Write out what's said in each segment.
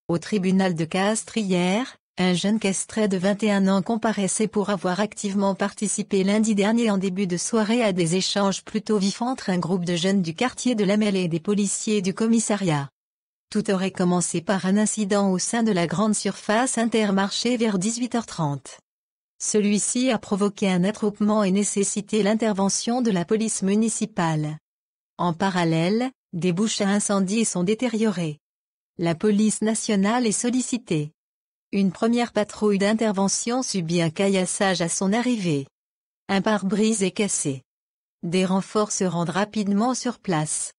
Au tribunal de Castres hier, un jeune castré de 21 ans comparaissait pour avoir activement participé lundi dernier en début de soirée à des échanges plutôt vifs entre un groupe de jeunes du quartier de la Mêlée et des policiers du commissariat. Tout aurait commencé par un incident au sein de la grande surface Intermarché vers 18h30. Celui-ci a provoqué un attroupement et nécessité l'intervention de la police municipale. En parallèle, des bouches à incendie sont détériorées. La police nationale est sollicitée. Une première patrouille d'intervention subit un caillassage à son arrivée. Un pare-brise est cassé. Des renforts se rendent rapidement sur place.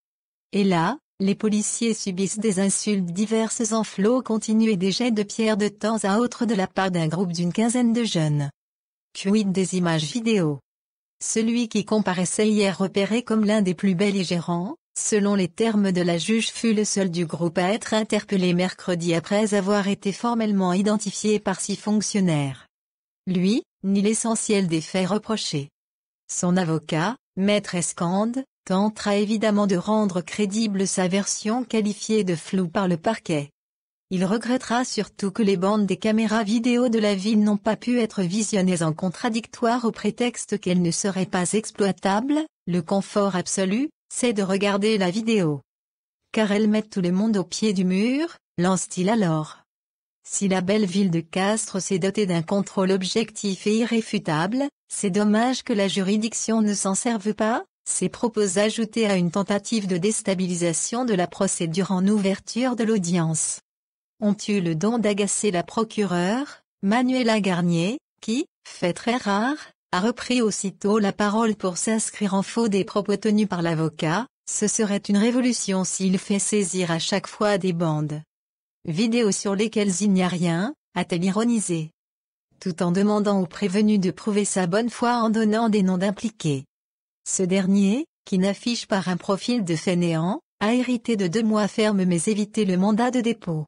Et là, les policiers subissent des insultes diverses en flot continu et des jets de pierres de temps à autre de la part d'un groupe d'une quinzaine de jeunes. Quid des images vidéo? Celui qui comparaissait hier repéré comme l'un des plus belligérants, selon les termes de la juge, fut le seul du groupe à être interpellé mercredi après avoir été formellement identifié par 6 fonctionnaires. Lui, nie l'essentiel des faits reprochés. Son avocat, Maître Escande, tentera évidemment de rendre crédible sa version qualifiée de floue par le parquet. Il regrettera surtout que les bandes des caméras vidéo de la ville n'ont pas pu être visionnées en contradictoire au prétexte qu'elles ne seraient pas exploitables. Le confort absolu, c'est de regarder la vidéo. Car elles mettent tout le monde au pied du mur, lance-t-il alors. Si la belle ville de Castres s'est dotée d'un contrôle objectif et irréfutable, c'est dommage que la juridiction ne s'en serve pas. Ces propos ajoutés à une tentative de déstabilisation de la procédure en ouverture de l'audience ont eu le don d'agacer la procureure, Manuela Garnier, qui, fait très rare, a repris aussitôt la parole pour s'inscrire en faux des propos tenus par l'avocat. Ce serait une révolution s'il fait saisir à chaque fois des bandes vidéo sur lesquelles il n'y a rien, a-t-elle ironisé. Tout en demandant au prévenu de prouver sa bonne foi en donnant des noms d'impliqués. Ce dernier, qui n'affiche pas un profil de fainéant, a hérité de 2 mois ferme mais évité le mandat de dépôt.